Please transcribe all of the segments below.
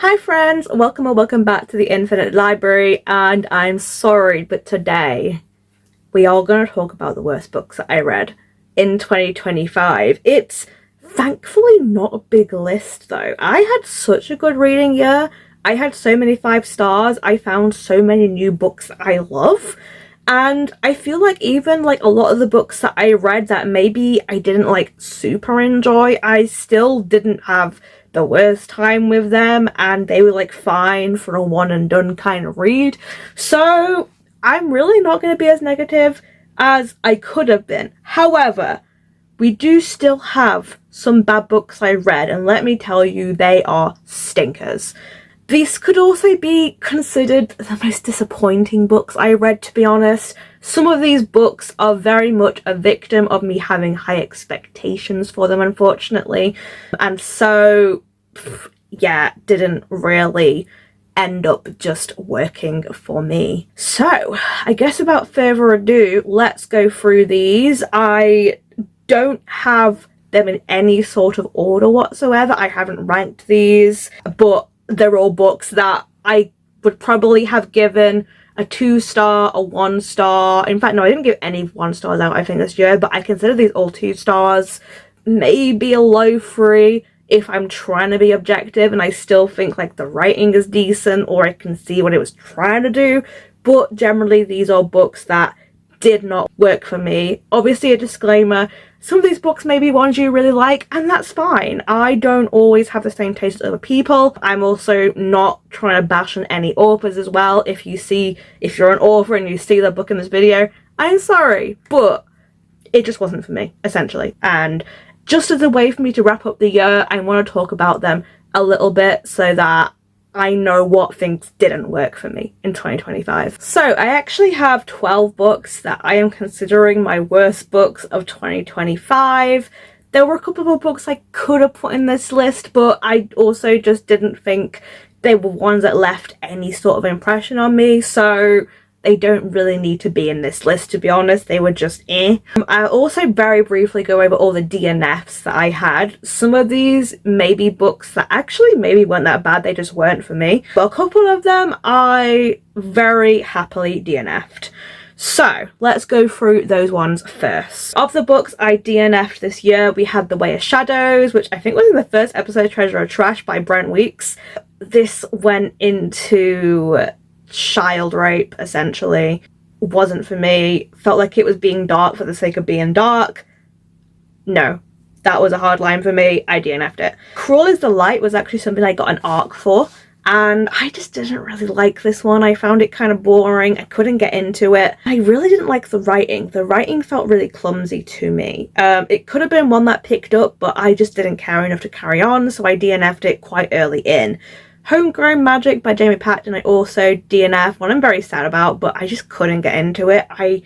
Hi friends, welcome or welcome back to the Infinite Library, and I'm sorry, but today we are going to talk about the worst books that I read in 2025. It's thankfully not a big list though. I had such a good reading year. I had so many 5 stars. I found so many new books that I love. And I feel like even like a lot of the books that I read that maybe I didn't like super enjoy, I still didn't have the worst time with them, and they were like fine for a one and done kind of read. So I'm really not going to be as negative as I could have been. However, we do still have some bad books I read, and let me tell you, they are stinkers. These could also be considered the most disappointing books I read, to be honest. Some of these books are very much a victim of me having high expectations for them, unfortunately. And so, yeah, didn't really end up just working for me. So, I guess without further ado, let's go through these. I don't have them in any sort of order whatsoever. I haven't ranked these, but they're all books that I would probably have given a 2-star, a 1-star. In fact, no, I didn't give any 1-stars out, I think, this year, but I consider these all 2 stars, maybe a low 3 if I'm trying to be objective and I still think like the writing is decent or I can see what it was trying to do. But generally, these are books that did not work for me. Obviously, a disclaimer, some of these books may be ones you really like, and that's fine. I don't always have the same taste as other people. I'm also not trying to bash on any authors as well. If you're an author and you see the book in this video, I'm sorry, but it just wasn't for me, essentially. And just as a way for me to wrap up the year, I want to talk about them a little bit so that I know what things didn't work for me in 2025. So I actually have 12 books that I am considering my worst books of 2025. There were a couple of books I could have put in this list, but I also just didn't think they were ones that left any sort of impression on me. So they don't really need to be in this list, to be honest. They were just I'll also very briefly go over all the DNFs that I had. Some of these may be books that actually maybe weren't that bad, they just weren't for me. But a couple of them I very happily DNF'd. So let's go through those ones first. Of the books I DNF'd this year, we had The Way of Shadows, which I think was in the first episode of Treasure or Trash by Brent Weeks. This went into child rape, essentially. Wasn't for me. Felt like it was being dark for the sake of being dark. No, that was a hard line for me. I DNF'd it. Cruel is the Light was actually something I got an arc for, and I just didn't really like this one. I found it kind of boring. I couldn't get into it. I really didn't like the writing. The writing felt really clumsy to me. It could have been one that picked up, but I just didn't care enough to carry on, so I DNF'd it quite early in. Homegrown Magic by Jamie Patton I also DNF, one I'm very sad about, but I just couldn't get into it. I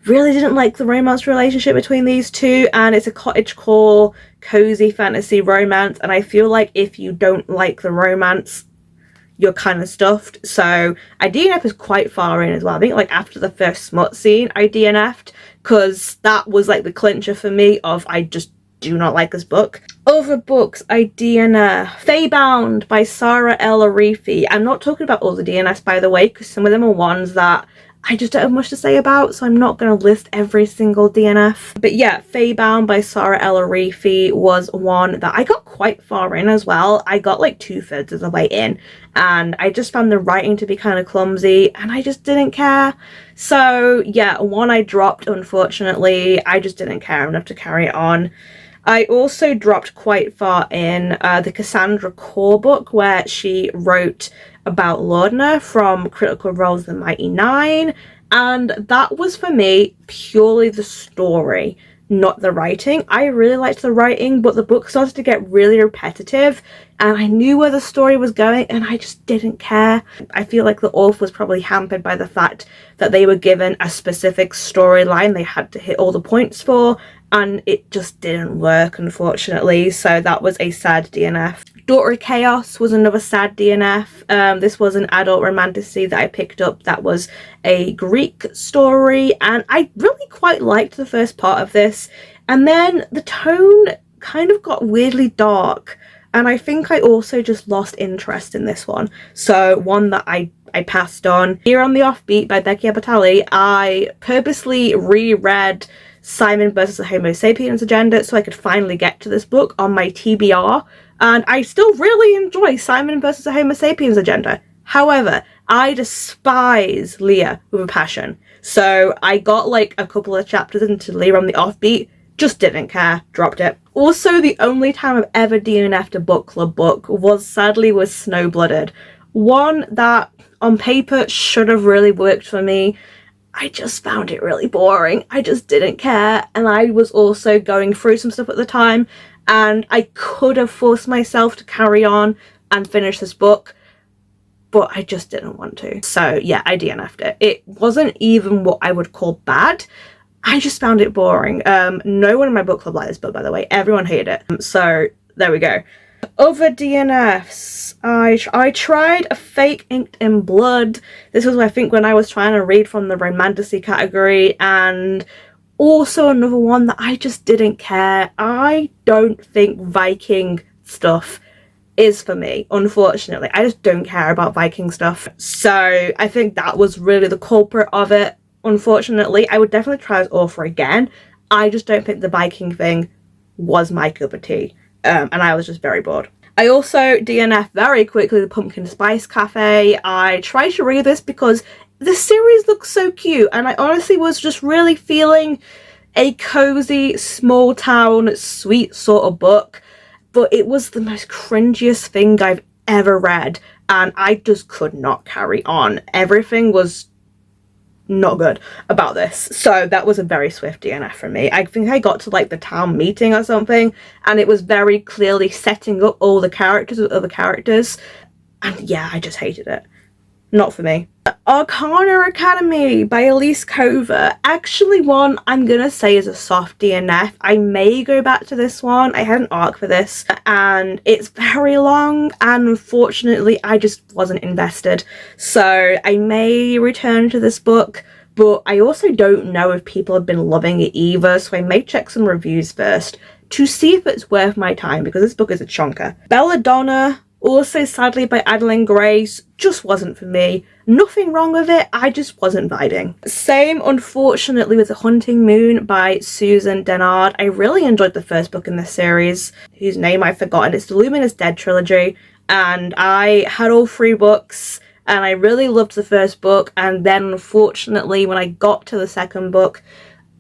really didn't like the romance relationship between these two, and it's a cottagecore cozy fantasy romance, and I feel like if you don't like the romance, you're kind of stuffed. So I DNF is quite far in as well. I think like after the first smut scene I DNF'd, because that was like the clincher for me of I just do not like this book. Other books I DNF. Feybound by Sarah L. Arifi. I'm not talking about all the DNFs, by the way, because some of them are ones that I just don't have much to say about, so I'm not going to list every single DNF. But yeah, Feybound by Sarah L. Arifi was one that I got quite far in as well. I got like 2/3 of the way in, and I just found the writing to be kind of clumsy, and I just didn't care. So yeah, one I dropped, unfortunately. I just didn't care enough to carry it on. I also dropped quite far in the Cassandra Core book, where she wrote about Laudna from Critical Role's The Mighty Nine, and that was for me purely the story, not the writing. I really liked the writing, but the book started to get really repetitive, and I knew where the story was going, and I just didn't care. I feel like the author was probably hampered by the fact that they were given a specific storyline they had to hit all the points for, and it just didn't work, unfortunately. So that was a sad DNF. Daughter of Chaos was another sad DNF. This was an adult romantasy that I picked up that was a Greek story, and I really quite liked the first part of this, and then the tone kind of got weirdly dark and I think I also just lost interest in this one. So one that I passed on. Here on the Offbeat by Becky Abatali, I purposely reread Simon versus the Homo sapiens agenda so I could finally get to this book on my TBR, and I still really enjoy Simon versus the Homo sapiens agenda. However, I despise Leah with a passion. So I got like a couple of chapters into Leah on the Offbeat, just didn't care, dropped it. Also, the only time I've ever DNF'd a book club book was sadly with Snowblooded. One that on paper should have really worked for me. I just found it really boring. I just didn't care, and I was also going through some stuff at the time, and I could have forced myself to carry on and finish this book, but I just didn't want to. So yeah, I DNF'd it. It wasn't even what I would call bad. I just found it boring. No one in my book club liked this book, by the way. Everyone hated it. So there we go. Other DNFs. I tried A Fake Inked in Blood. This was, I think, when I was trying to read from the romantasy category, and also another one that I just didn't care. I don't think Viking stuff is for me, unfortunately. I just don't care about Viking stuff. So I think that was really the culprit of it. Unfortunately, I would definitely try this author again. I just don't think the Viking thing was my cup of tea. And I was just very bored. I also DNF very quickly the Pumpkin Spice Cafe. I tried to read this because the series looks so cute, and I honestly was just really feeling a cozy, small town, sweet sort of book. But it was the most cringiest thing I've ever read, and I just could not carry on. Everything was not good about this. So that was a very swift DNF from me. I think I got to like the town meeting or something, and it was very clearly setting up all the characters with other characters, and yeah, I just hated it. Not for me. Arcana Academy by Elise Cover. Actually one I'm gonna say is a soft DNF. I may go back to this one. I had an arc for this, and it's very long, and unfortunately I just wasn't invested. So I may return to this book, but I also don't know if people have been loving it either, so I may check some reviews first to see if it's worth my time, because this book is a chonker. Belladonna, also sadly by Adeline Grace, just wasn't for me. Nothing wrong with it, I just wasn't vibing. Same, unfortunately, with The Hunting Moon by Susan Dennard. I really enjoyed the first book in this series, whose name I've forgotten. It's the Luminous Dead trilogy, and I had all 3 books, and I really loved the first book, and then unfortunately when I got to the second book,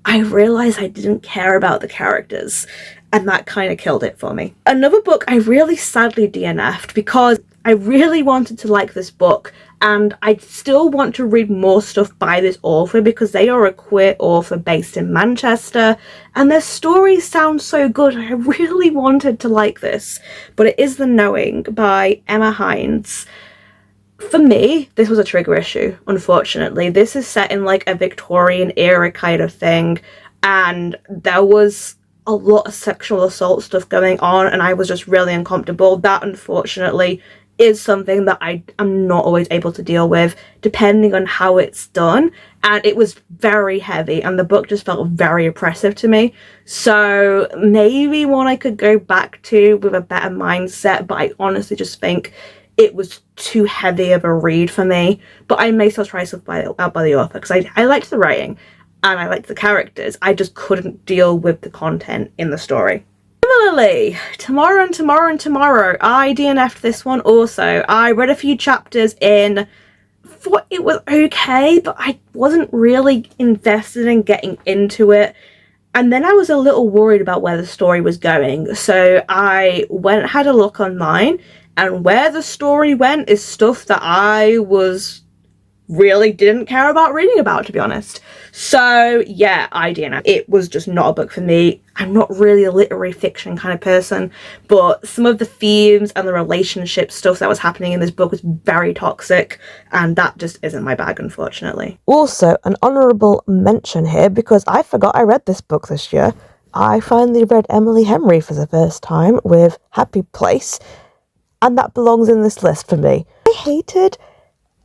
I realised I didn't care about the characters, and that kind of killed it for me. Another book I really sadly DNF'd because I really wanted to like this book, and I still want to read more stuff by this author because they are a queer author based in Manchester, and their stories sound so good. I really wanted to like this, but it is The Knowing by Emma Hines. For me, this was a trigger issue, unfortunately. This is set in like a Victorian era kind of thing, and there was a lot of sexual assault stuff going on, and I was just really uncomfortable. That, unfortunately, is something that I am not always able to deal with, depending on how it's done, and it was very heavy, and the book just felt very oppressive to me. So maybe one I could go back to with a better mindset, but I honestly just think it was too heavy of a read for me. But I may still try stuff out by the author, because I liked the writing and I liked the characters. I just couldn't deal with the content in the story. Similarly, Tomorrow and Tomorrow and Tomorrow, I DNF'd this one also. I read a few chapters in, thought it was okay, but I wasn't really invested in getting into it. And then I was a little worried about where the story was going, so I went and had a look online, and where the story went is stuff that I really didn't care about reading about, to be honest. So yeah, I DNF. It was just not a book for me. I'm not really a literary fiction kind of person, but some of the themes and the relationship stuff that was happening in this book was very toxic, and that just isn't my bag, unfortunately. Also, an honourable mention here, because I forgot I read this book this year. I finally read Emily Henry for the first time with Happy Place, and that belongs in this list for me. I hated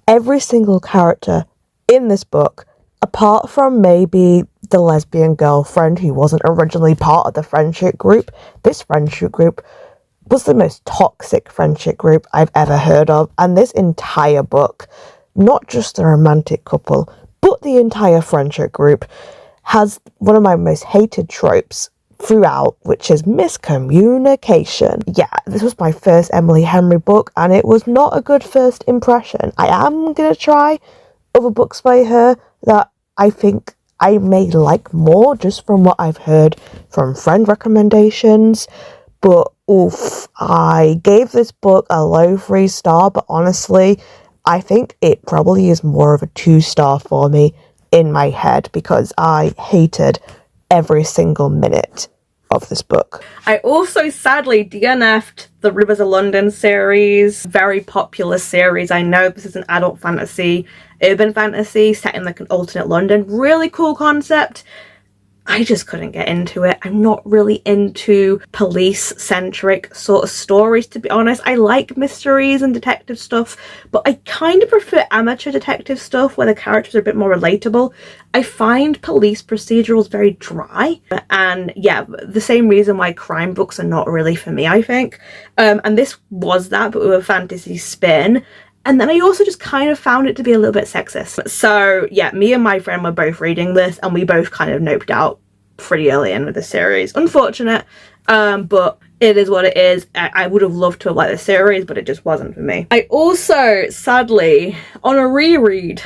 every single character in this book, apart from maybe the lesbian girlfriend who wasn't originally part of the friendship group. This friendship group was the most toxic friendship group I've ever heard of. And this entire book, not just the romantic couple, but the entire friendship group, has one of my most hated tropes throughout, which is miscommunication. Yeah, this was my first Emily Henry book, and it was not a good first impression. I am gonna try other books by her that I think I may like more, just from what I've heard from friend recommendations. But oof, I gave this book a low 3-star, but honestly, I think it probably is more of a 2-star for me in my head, because I hated every single minute of this book. I also sadly DNF'd the Rivers of London series, very popular series. I know this is an adult fantasy, urban fantasy set in like an alternate London, really cool concept. I just couldn't get into it. I'm not really into police-centric sort of stories, to be honest. I like mysteries and detective stuff, but I kind of prefer amateur detective stuff where the characters are a bit more relatable. I find police procedurals very dry, and yeah, the same reason why crime books are not really for me, I think. And this was that, but with a fantasy spin. And then I also just kind of found it to be a little bit sexist. So yeah, me and my friend were both reading this, and we both kind of noped out pretty early in with the series. Unfortunate, but it is what it is. I would have loved to have liked the series, but it just wasn't for me. I also, sadly, on a reread,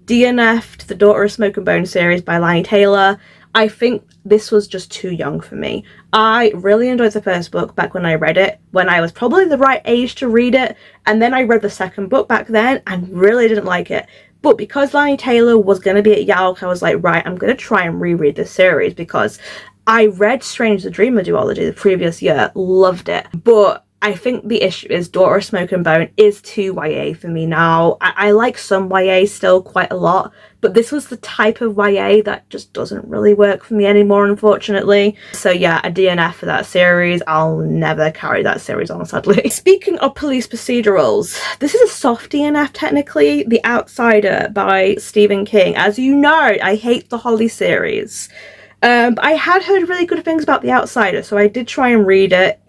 DNF'd the Daughter of Smoke and Bone series by Laini Taylor. I think this was just too young for me. I really enjoyed the first book back when I read it, when I was probably the right age to read it, and then I read the second book back then and really didn't like it. But because Laini Taylor was going to be at Yalk, I was like, right, I'm going to try and reread this series, because I read Strange the Dreamer duology the previous year, loved it. But I think the issue is Daughter of Smoke and Bone is too YA for me now. I like some YA still quite a lot, but this was the type of YA that just doesn't really work for me anymore, unfortunately. So yeah, a DNF for that series. I'll never carry that series on, sadly. Speaking of police procedurals, this is a soft DNF technically, The Outsider by Stephen King. As you know, I hate the Holly series. But I had heard really good things about The Outsider, so I did try and read it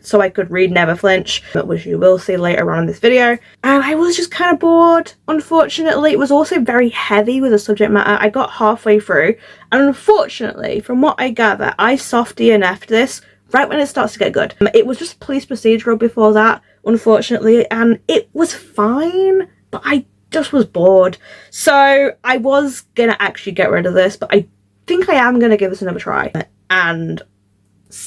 so I could read Never Flinch, which you will see later on in this video. And I was just kind of bored, unfortunately. It was also very heavy with the subject matter. I got halfway through, and unfortunately, from what I gather, I soft DNF'd this right when it starts to get good. It was just police procedural before that, unfortunately, and it was fine, but I just was bored. So I was gonna actually get rid of this, but I think I am going to give this another try, and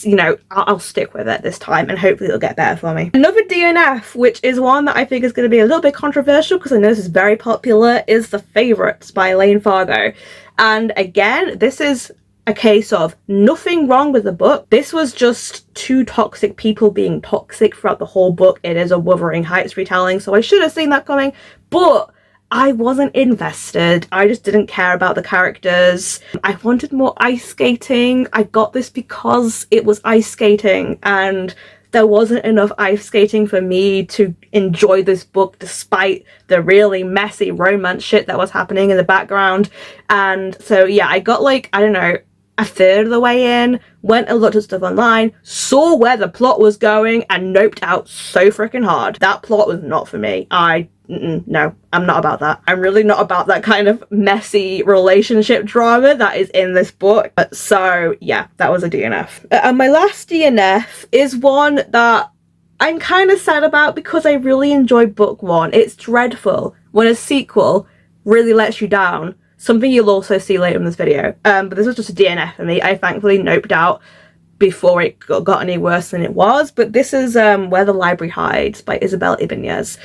you know, I'll stick with it this time, and hopefully it'll get better for me. Another DNF, which is one that I think is going to be a little bit controversial because I know this is very popular, is The Favourites by Lane Fargo. And again, this is a case of nothing wrong with the book. This was just two toxic people being toxic throughout the whole book. It is a Wuthering Heights retelling, so I should have seen that coming, but I wasn't invested. I just didn't care about the characters. I wanted more ice skating. I got this because it was ice skating, and there wasn't enough ice skating for me to enjoy this book despite the really messy romance shit that was happening in the background. And so yeah, I got like, I don't know, a third of the way in, went and looked at stuff online, saw where the plot was going, and noped out so freaking hard. That plot was not for me. No, I'm not about that. I'm really not about that kind of messy relationship drama that is in this book. So yeah, that was a DNF. And my last DNF is one that I'm kind of sad about because I really enjoyed book one. It's dreadful when a sequel really lets you down. Something you'll also see later in this video. But this was just a DNF for me. I thankfully noped out before it got any worse than it was. But this is Where the Library Hides by Isabel Ibanez.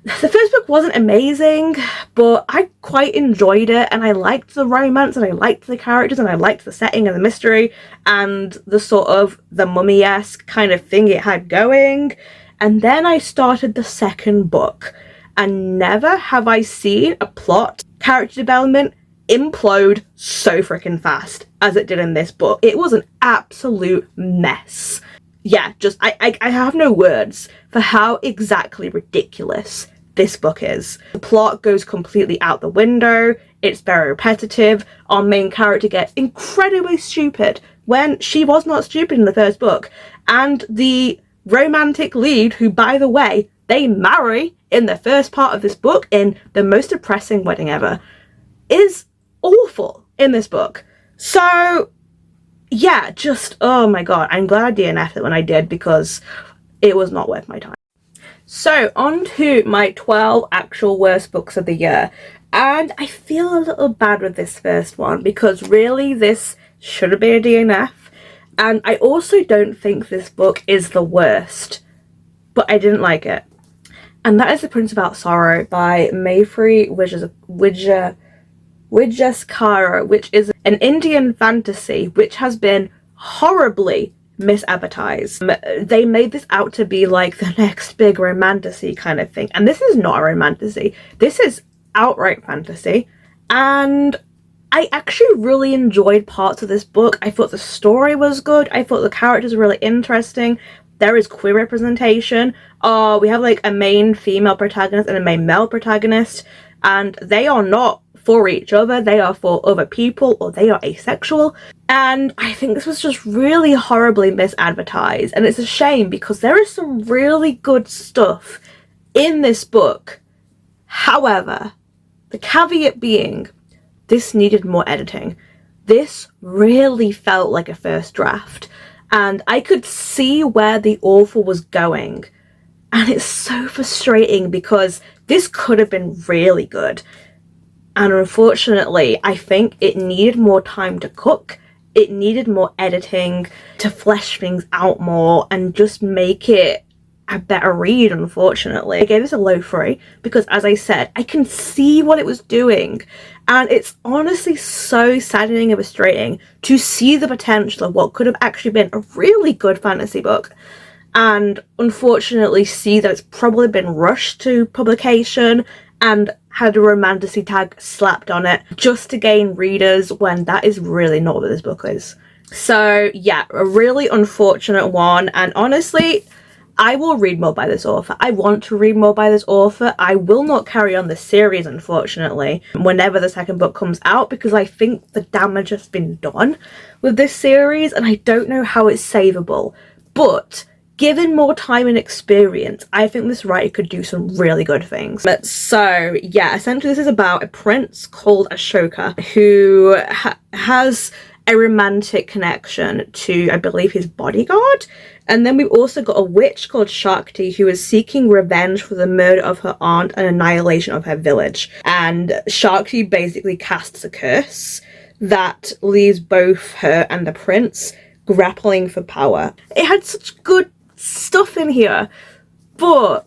The first book wasn't amazing, but I quite enjoyed it, and I liked the romance, and I liked the characters, and I liked the setting and the mystery, and the sort of the mummy-esque kind of thing it had going. And then I started the second book, and never have I seen a plot, character development implode so freaking fast as it did in this book. It was an absolute mess. Yeah, just, I have no words for how exactly ridiculous this book is. The plot goes completely out the window, it's very repetitive, our main character gets incredibly stupid when she was not stupid in the first book, and the romantic lead, who, by the way, they marry in the first part of this book in the most depressing wedding ever, is awful in this book. So yeah, just, oh my god, I'm glad I DNF'd it when I did, because it was not worth my time. So on to my 12 actual worst books of the year, and I feel a little bad with this first one because really this should have been a DNF, and I also don't think this book is the worst, but I didn't like it. And that is The Prince Without Sorrow by Mayfree Wijesekara, which is an Indian fantasy which has been horribly misadvertised. They made this out to be like the next big romantasy kind of thing, and this is not a romantasy. This is outright fantasy, and I actually really enjoyed parts of this book. I thought the story was good. I thought the characters were really interesting. There is queer representation. We have like a main female protagonist and a main male protagonist, and they are not for each other, they are for other people, or they are asexual. And I think this was just really horribly misadvertised, and it's a shame because there is some really good stuff in this book. However, the caveat being, this needed more editing. This really felt like a first draft, and I could see where the author was going, and it's so frustrating because this could have been really good. And unfortunately, I think it needed more time to cook. It needed more editing to flesh things out more and just make it a better read, unfortunately. I gave this a low 3 because, as I said, I can see what it was doing. And it's honestly so saddening and frustrating to see the potential of what could have actually been a really good fantasy book, and unfortunately see that it's probably been rushed to publication and had a romantasy tag slapped on it just to gain readers, when that is really not what this book is. So yeah, a really unfortunate one, and honestly, I will read more by this author. I want to read more by this author. I will not carry on the series, unfortunately, whenever the second book comes out, because I think the damage has been done with this series, and I don't know how it's savable. But given more time and experience, I think this writer could do some really good things. So yeah, essentially this is about a prince called Ashoka who has a romantic connection to, I believe, his bodyguard. And then we've also got a witch called Shakti who is seeking revenge for the murder of her aunt and annihilation of her village. And Shakti basically casts a curse that leaves both her and the prince grappling for power. It had such good stuff in here, but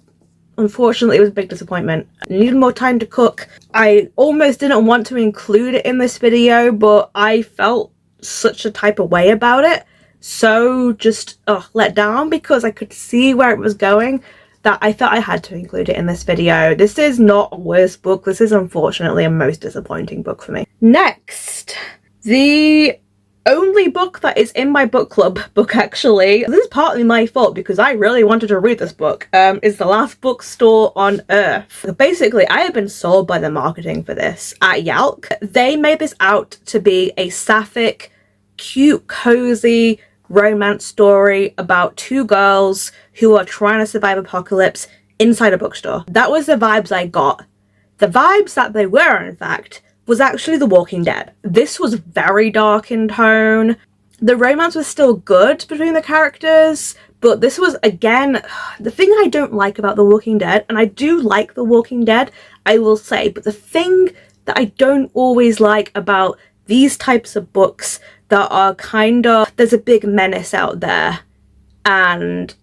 unfortunately it was a big disappointment. I needed more time to cook. I almost didn't want to include it in this video, but I felt such a type of way about it, so just let down, because I could see where it was going, that I felt I had to include it in this video. This is not a worst book. This is unfortunately a most disappointing book for me. Next, the only book that is in my book club book, actually, this is partly my fault because I really wanted to read this book, is The Last Bookstore on Earth. Basically, I have been sold by the marketing for this at Yelp. They made this out to be a sapphic, cute, cozy romance story about two girls who are trying to survive apocalypse inside a bookstore. That was the vibes I got. The vibes that they were, in fact, was actually The Walking Dead. This was very dark in tone. The romance was still good between the characters, but this was, again, the thing I don't like about The Walking Dead, and I do like The Walking Dead, I will say, but the thing that I don't always like about these types of books that are kind of, there's a big menace out there, and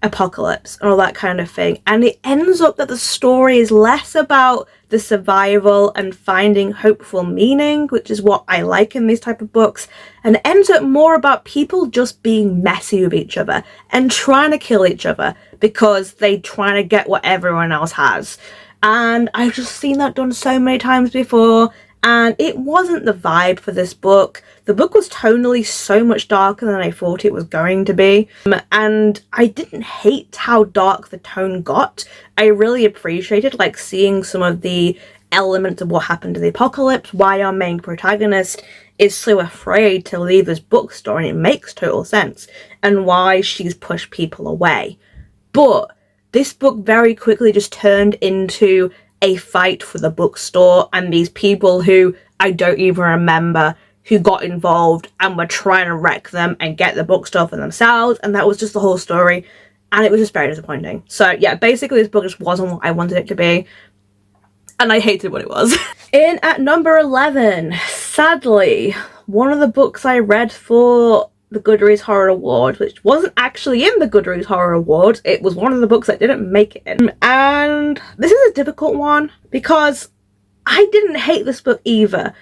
apocalypse and all that kind of thing, and it ends up that the story is less about the survival and finding hopeful meaning, which is what I like in these type of books, and it ends up more about people just being messy with each other and trying to kill each other because they trying to get what everyone else has. And I've just seen that done so many times before, and it wasn't the vibe for this book. The book was tonally so much darker than I thought it was going to be, and I didn't hate how dark the tone got. I really appreciated seeing some of the elements of what happened to the apocalypse, why our main protagonist is so afraid to leave this bookstore, and it makes total sense, and why she's pushed people away. But this book very quickly just turned into a fight for the bookstore and these people who I don't even remember who got involved and were trying to wreck them and get the bookstore for themselves, and that was just the whole story, and it was just very disappointing. So yeah, basically this book just wasn't what I wanted it to be, and I hated what it was. In at number 11, sadly, one of the books I read for the Goodreads Horror Award, which wasn't actually in the Goodreads Horror Award, it was one of the books that didn't make it in. And this is a difficult one because I didn't hate this book either,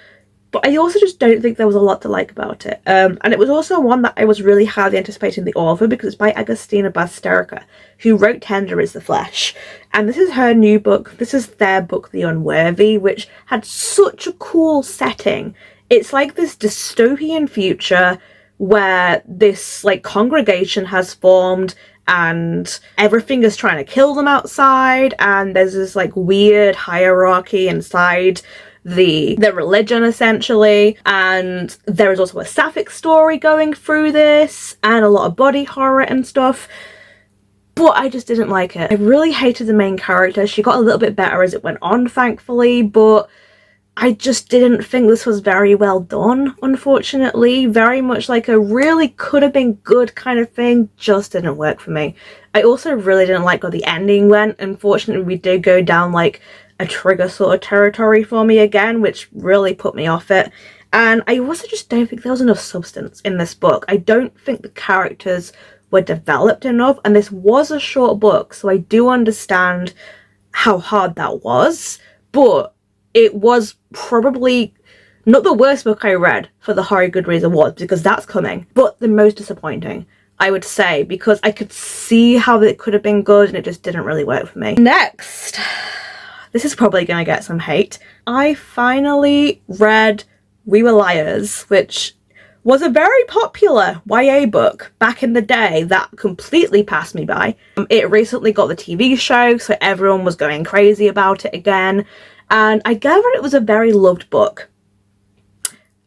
but I also just don't think there was a lot to like about it. And it was also one that I was really highly anticipating the author, because it's by Agostina Basterica, who wrote Tender is the Flesh. And this is her new book. This is their book, The Unworthy, which had such a cool setting. It's like this dystopian future where this like congregation has formed and everything is trying to kill them outside, and there's this like weird hierarchy inside the religion essentially, and there is also a sapphic story going through this and a lot of body horror and stuff. But I just didn't like it. I really hated the main character. She got a little bit better as it went on, thankfully, but I just didn't think this was very well done, unfortunately. Very much like a really could have been good kind of thing, just didn't work for me. I also really didn't like how the ending went. Unfortunately, we did go down like a trigger sort of territory for me again, which really put me off it. And I also just don't think there was enough substance in this book. I don't think the characters were developed enough, and this was a short book, so I do understand how hard that was, but it was probably not the worst book I read for the Horror Goodreads Awards, because that's coming, but the most disappointing, I would say, because I could see how it could have been good and it just didn't really work for me. Next, this is probably going to get some hate. I finally read We Were Liars, which was a very popular YA book back in the day that completely passed me by. It recently got the TV show, so everyone was going crazy about it again. And I gather it was a very loved book.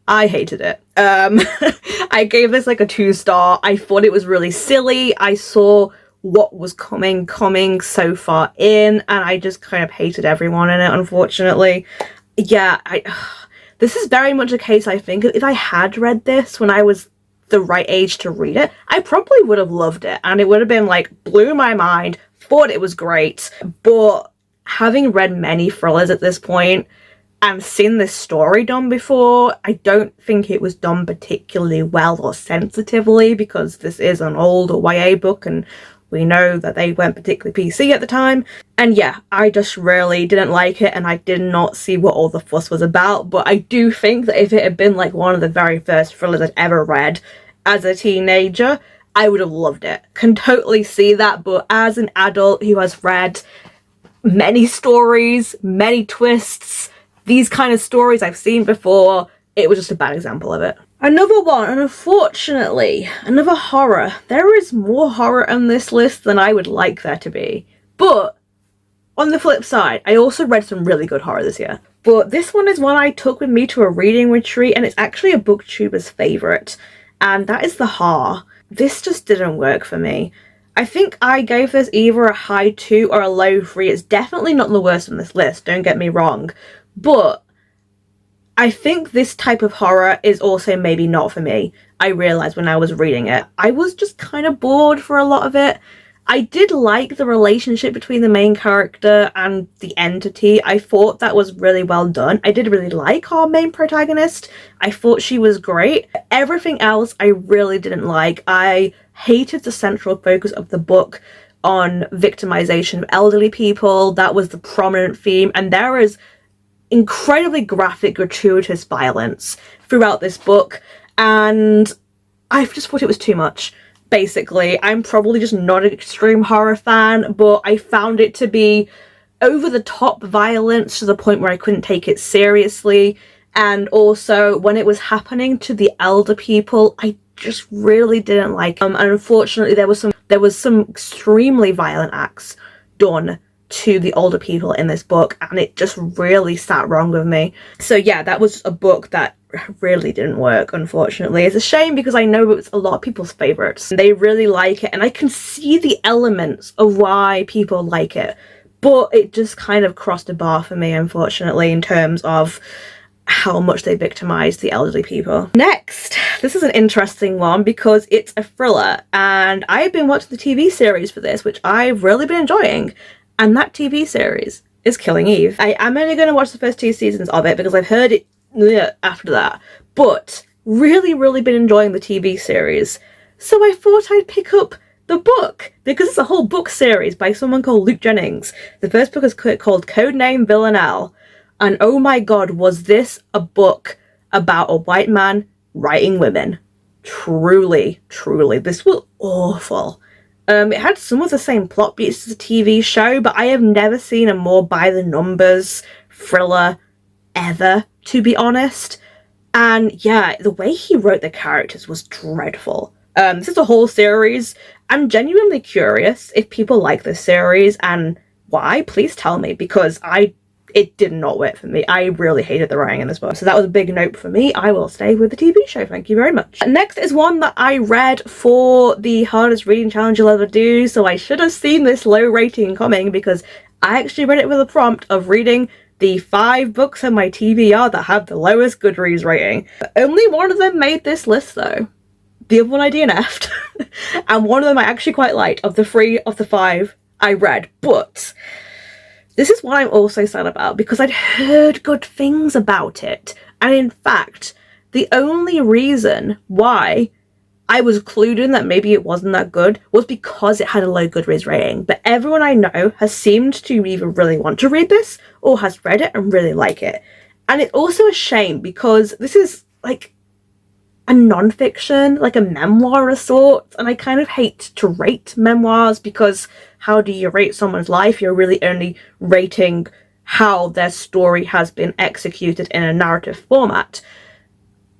I hated it. I gave this like a 2-star. I thought it was really silly. I saw what was coming so far in, and I just kind of hated everyone in it, unfortunately. Yeah, this is very much a case, I think, if I had read this when I was the right age to read it, I probably would have loved it, and it would have been like, blew my mind, thought it was great, but having read many thrillers at this point and seen this story done before, I don't think it was done particularly well or sensitively, because this is an older YA book and we know that they weren't particularly PC at the time. And yeah, I just really didn't like it, and I did not see what all the fuss was about. But I do think that if it had been like one of the very first thrillers I'd ever read as a teenager, I would have loved it. Can totally see that, but as an adult who has read many stories, many twists, these kind of stories I've seen before, it was just a bad example of it. Another one, and unfortunately, another horror. There is more horror on this list than I would like there to be. But on the flip side, I also read some really good horror this year. But this one is one I took with me to a reading retreat, and it's actually a booktuber's favourite, and that is The Haar. This just didn't work for me. I think I gave this either a high 2 or a low 3. It's definitely not the worst on this list, don't get me wrong. But I think this type of horror is also maybe not for me. I realised when I was reading it. I was just kind of bored for a lot of it. I did like the relationship between the main character and the entity. I thought that was really well done. I did really like our main protagonist. I thought she was great. Everything else I really didn't like. I hated the central focus of the book on victimization of elderly people. That was the prominent theme, and there is incredibly graphic, gratuitous violence throughout this book, and I just thought it was too much. Basically, I'm probably just not an extreme horror fan, but I found it to be over-the-top violence to the point where I couldn't take it seriously. And also, when it was happening to the elder people, I just really didn't like them. And unfortunately, there was some extremely violent acts done to the older people in this book, and it just really sat wrong with me. So yeah, that was a book that really didn't work, unfortunately. It's a shame because I know it's a lot of people's favorites. They really like it, and I can see the elements of why people like it, but it just kind of crossed a bar for me, unfortunately, in terms of how much they victimize the elderly people. Next, this is an interesting one because it's a thriller, and I've been watching the TV series for this, which I've really been enjoying, and that TV series is Killing Eve. I am only going to watch the first 2 seasons of it because I've heard it after that, but really been enjoying the TV series, so I thought I'd pick up the book because it's a whole book series by someone called Luke Jennings. The first book is called Codename Villanelle. And oh my god, was this a book about a white man writing women. Truly, this was awful. It had some of the same plot beats as a TV show, but I have never seen a more by-the-numbers thriller ever, to be honest. And yeah, the way he wrote the characters was dreadful. This is a whole series. I'm genuinely curious if people like this series and why. Please tell me, because it did not work for me. I really hated the writing in this book. So that was a big note for me. I will stay with the TV show. Thank you very much. Next is one that I read for the hardest reading challenge you'll ever do. So I should have seen this low rating coming because I actually read it with a prompt of reading the 5 books on my TBR that have the lowest Goodreads rating. But only one of them made this list though. The other one I DNF'd. And one of them I actually quite liked of the 3 of the 5 I read. But this is what I'm also sad about because I'd heard good things about it. And in fact, the only reason why I was clued in that maybe it wasn't that good was because it had a low Goodreads rating. But everyone I know has seemed to either really want to read this or has read it and really like it. And it's also a shame because this is like a non-fiction, like a memoir of sorts, and I kind of hate to rate memoirs because how do you rate someone's life? You're really only rating how their story has been executed in a narrative format,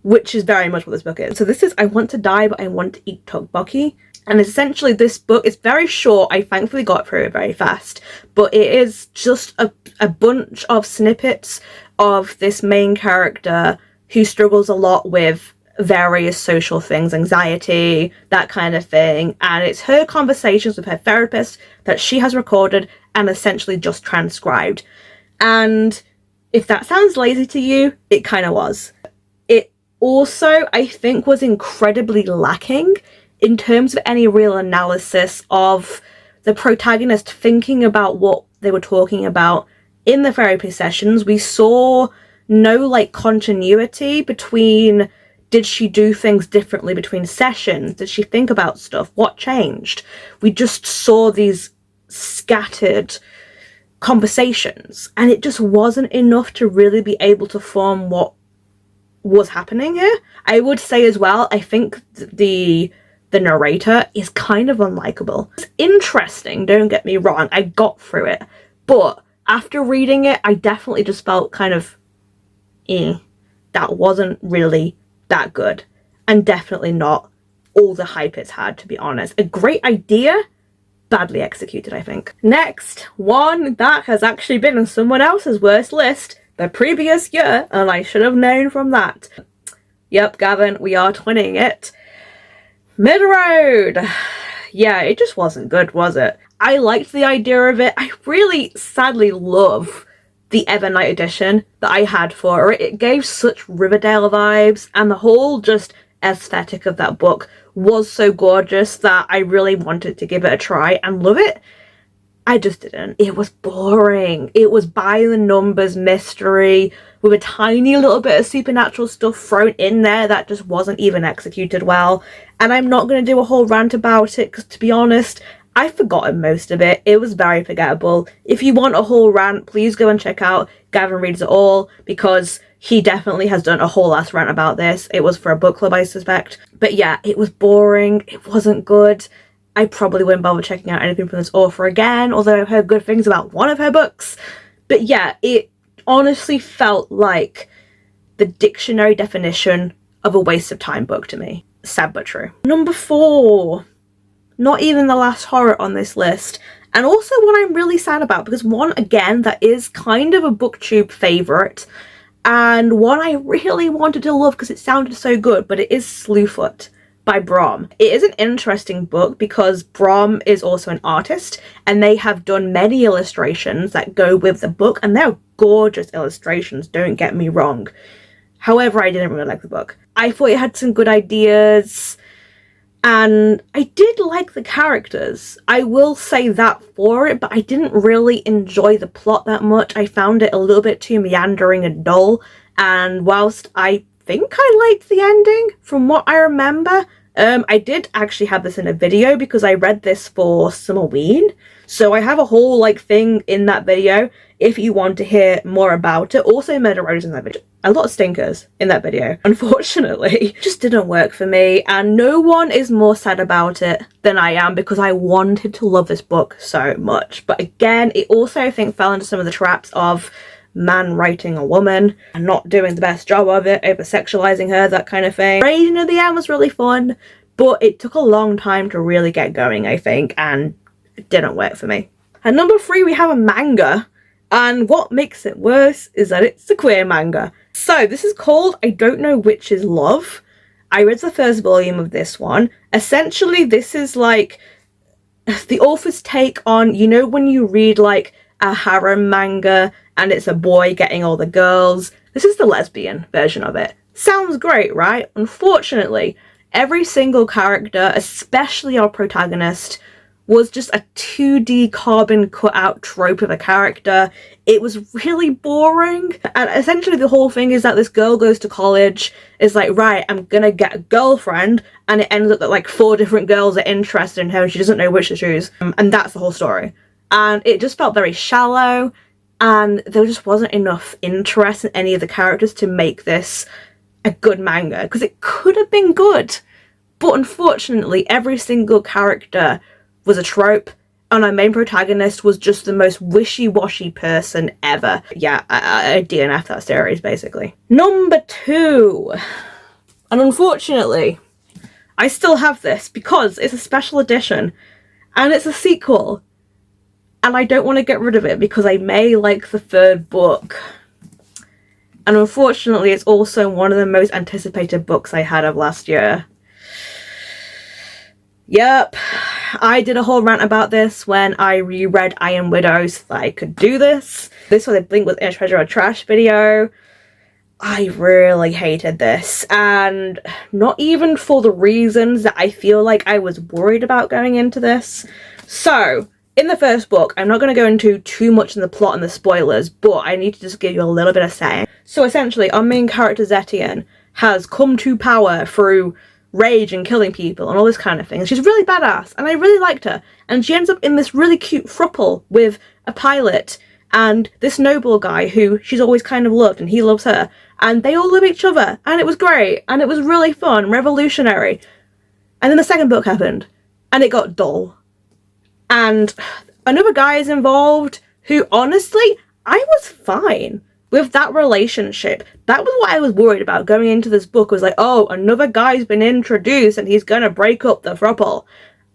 which is very much what this book is. So this is I Want to Die But I Want to Eat Tteokbokki, and essentially this book is very short. I thankfully got through it very fast, but it is just a bunch of snippets of this main character who struggles a lot with various social things, anxiety, that kind of thing, and it's her conversations with her therapist that she has recorded and essentially just transcribed. And if that sounds lazy to you, it kind of was. It also, I think, was incredibly lacking in terms of any real analysis of the protagonist thinking about what they were talking about in the therapy sessions. We saw no like continuity between, did she do things differently between sessions? Did she think about stuff? What changed? We just saw these scattered conversations, and it just wasn't enough to really be able to form what was happening here. I would say as well, I think the narrator is kind of unlikable. It's interesting, don't get me wrong, I got through it, but after reading it, I definitely just felt kind of, that wasn't really that good, and definitely not all the hype it's had, to be honest. A great idea, badly executed, I think. Next, one that has actually been on someone else's worst list the previous year, and I should have known from that. Yep, Gavin, we are twinning it. Mid-Road. Yeah, it just wasn't good, was it? I liked the idea of it. I really sadly love the Evernight edition that I had for it. It gave such Riverdale vibes, and the whole just aesthetic of that book was so gorgeous that I really wanted to give it a try and love it. I just didn't. It was boring. It was by the numbers mystery with a tiny little bit of supernatural stuff thrown in there that just wasn't even executed well. And I'm not going to do a whole rant about it because, to be honest, I've forgotten most of it. It was very forgettable. If you want a whole rant, please go and check out Gavin Reads It All, because he definitely has done a whole ass rant about this. It was for a book club, I suspect. But yeah, it was boring. It wasn't good. I probably wouldn't bother checking out anything from this author again, although I've heard good things about one of her books. But yeah, it honestly felt like the dictionary definition of a waste of time book to me. Sad but true. Number 4. Not even the last horror on this list, And also one I'm really sad about, because one, again, that is kind of a booktube favourite, and one I really wanted to love because it sounded so good, but it is Slewfoot by Brom. It is an interesting book because Brom is also an artist, and they have done many illustrations that go with the book, and they're gorgeous illustrations, don't get me wrong. However, I didn't really like the book. I thought it had some good ideas, and I did like the characters. I will say that for it, but I didn't really enjoy the plot that much. I found it a little bit too meandering and dull, and whilst I think I liked the ending, from what I remember, I did actually have this in a video because I read this for Summerween, so I have a whole like thing in that video if you want to hear more about it. Also Murder Rose in that video. A lot of stinkers in that video. Unfortunately, it just didn't work for me, and no one is more sad about it than I am because I wanted to love this book so much. But again, it also, I think, fell into some of the traps of man writing a woman and not doing the best job of it, over sexualizing her, that kind of thing. Raging at the end was really fun, but it took a long time to really get going, I think, and it didn't work for me. At number 3, we have a manga, and what makes it worse is that it's a queer manga. So this is called I Don't Know Which Is Love. I read the first volume of this one. Essentially, this is like the author's take on, you know, when you read like a harem manga and it's a boy getting all the girls. This is the lesbian version of it. Sounds great, right? Unfortunately, every single character, especially our protagonist, was just a 2D carbon cutout trope of a character. It was really boring. And essentially the whole thing is that this girl goes to college, is like, right, I'm gonna get a girlfriend, and it ends up that like 4 different girls are interested in her and she doesn't know which to choose. And that's the whole story. And it just felt very shallow, and there just wasn't enough interest in any of the characters to make this a good manga, because it could have been good. But unfortunately, every single character was a trope, and our main protagonist was just the most wishy-washy person ever. Yeah, I DNF that series, basically. Number 2. And unfortunately, I still have this because it's a special edition, and it's a sequel. And I don't want to get rid of it because I may like the 3rd book. And unfortunately, it's also one of the most anticipated books I had of last year. Yep, I did a whole rant about this when I reread Iron Widow so that I could do this. This was a Blink with Inner Treasure or Trash video. I really hated this, and not even for the reasons that I feel like I was worried about going into this. So, in the first book, I'm not going to go into too much in the plot and the spoilers, but I need to just give you a little bit of saying. So essentially, our main character Zetian has come to power through rage and killing people and all this kind of thing. She's really badass, and I really liked her. And she ends up in this really cute throuple with a pilot and this noble guy who she's always kind of loved, and he loves her. And they all love each other, and it was great, and it was really fun, revolutionary. And then the second book happened, and it got dull. And another guy is involved who, honestly, I was fine with that relationship. That was what I was worried about going into this book, was like, oh, another guy's been introduced and he's gonna break up the throuple.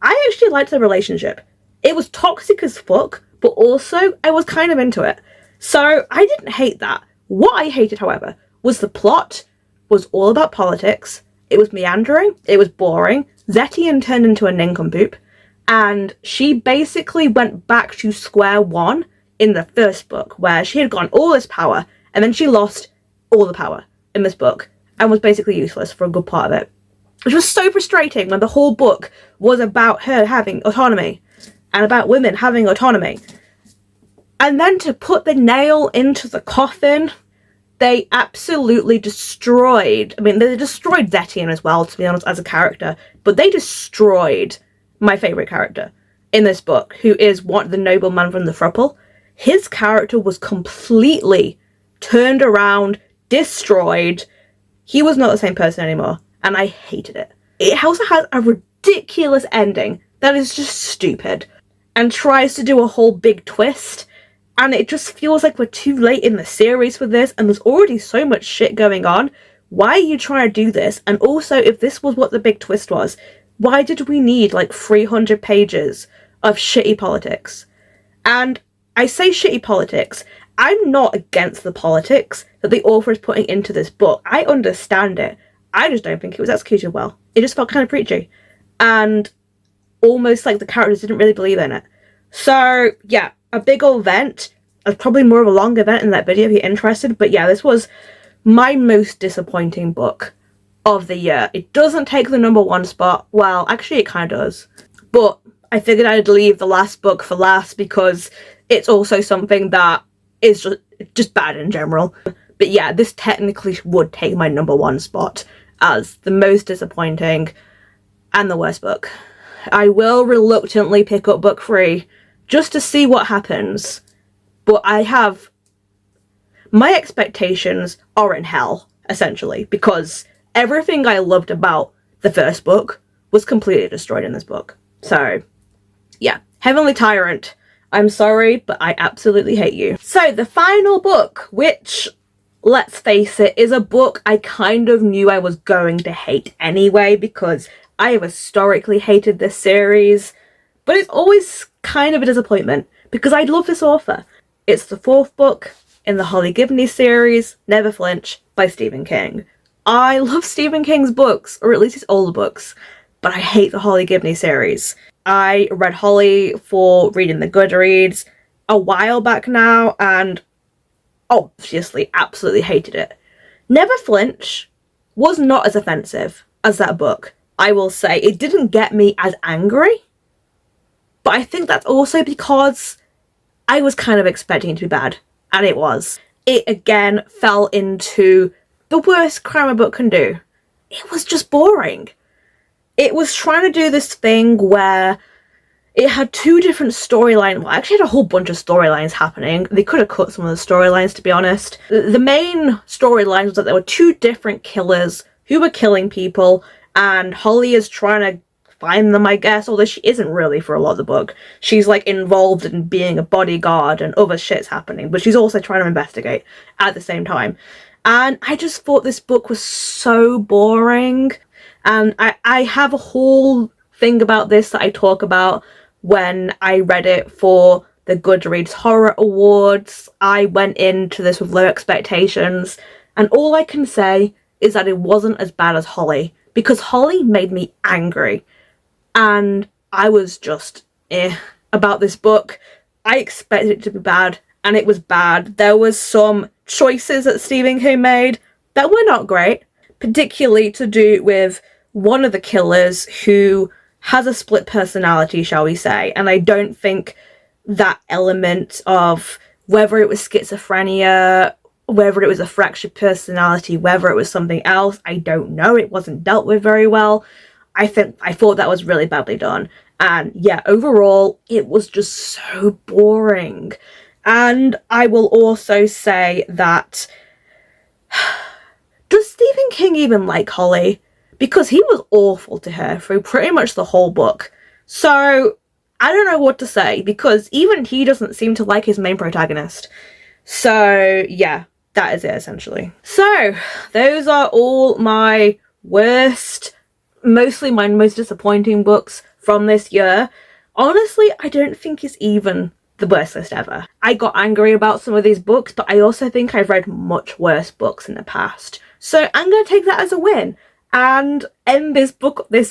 I actually liked the relationship. It was toxic as fuck, but also I was kind of into it. So I didn't hate that. What I hated, however, was the plot was all about politics. It was meandering, it was boring. Zetian turned into a nincompoop, and she basically went back to square one in the first book, where she had gotten all this power, and then she lost all the power in this book, and was basically useless for a good part of it. Which was so frustrating when the whole book was about her having autonomy, and about women having autonomy. And then to put the nail into the coffin, they absolutely destroyed, they destroyed Zetian as well, to be honest, as a character, but they destroyed my favourite character in this book, who is the nobleman from the throuple. His character was completely turned around, destroyed. He was not the same person anymore, and I hated it. It also has a ridiculous ending that is just stupid, and tries to do a whole big twist, and it just feels like we're too late in the series for this, and there's already so much shit going on. Why are you trying to do this? And also, if this was what the big twist was, why did we need like 300 pages of shitty politics. And I say shitty politics. I'm not against the politics that the author is putting into this book. I understand it. I just don't think it was executed well. It just felt kind of preachy. And almost like the characters didn't really believe in it. So, yeah, a big old vent. It's probably more of a long event in that video if you're interested. But yeah, this was my most disappointing book of the year. It doesn't take the #1 spot. Well, actually it kind of does. But I figured I'd leave the last book for last because it's also something that is just bad in general. But yeah, this technically would take my #1 spot as the most disappointing and the worst book. I will reluctantly pick up book 3 just to see what happens. But my expectations are in hell, essentially, because everything I loved about the first book was completely destroyed in this book. So, yeah. Heavenly Tyrant. I'm sorry, but I absolutely hate you. So, the final book, which, let's face it, is a book I kind of knew I was going to hate anyway, because I have historically hated this series. But it's always kind of a disappointment, because I love this author. It's the 4th book in the Holly Gibney series, Never Flinch, by Stephen King. I love Stephen King's books, or at least his older books, but I hate the Holly Gibney series. I read Holly for reading the Goodreads a while back now, and obviously absolutely hated it. Never Flinch was not as offensive as that book, I will say. It didn't get me as angry, but I think that's also because I was kind of expecting it to be bad, and it was. It again fell into the worst crime a book can do. It was just boring. It was trying to do this thing where it had 2 different storylines. Well, actually had a whole bunch of storylines happening. They could have cut some of the storylines, to be honest. The main storyline was that there were 2 different killers who were killing people, and Holly is trying to find them, I guess, although she isn't really for a lot of the book. She's like involved in being a bodyguard and other shit's happening, but she's also trying to investigate at the same time. And I just thought this book was so boring. And I have a whole thing about this that I talk about when I read it for the Goodreads Horror Awards. I went into this with low expectations, and all I can say is that it wasn't as bad as Holly, because Holly made me angry, and I was just about this book. I expected it to be bad, and it was bad. There was some choices that Stephen King made that were not great, particularly to do with one of the killers who has a split personality, shall we say, and I don't think that element of whether it was schizophrenia, whether it was a fractured personality, whether it was something else, I don't know. It wasn't dealt with very well. I thought that was really badly done. And yeah, overall, it was just so boring. And I will also say that, does Stephen King even like Holly? Because he was awful to her through pretty much the whole book. So I don't know what to say, because even he doesn't seem to like his main protagonist. So yeah, that is it essentially. So those are all my worst, mostly my most disappointing books from this year. Honestly, I don't think it's even the worst list ever. I got angry about some of these books, but I also think I've read much worse books in the past. So I'm going to take that as a win and end this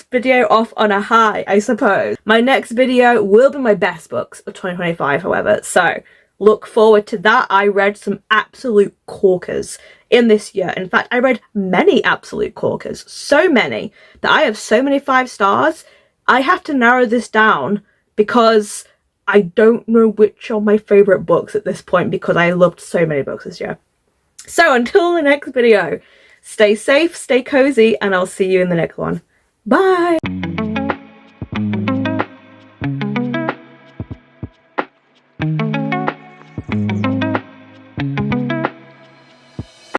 video off on a high, I suppose. My next video will be my best books of 2025, however, so look forward to that. I read some absolute corkers in this year. In fact, I read many absolute corkers, so many that I have so many 5 stars. I have to narrow this down because I don't know which are my favourite books at this point, because I loved so many books this year. So until the next video, stay safe, stay cozy, and I'll see you in the next one. Bye!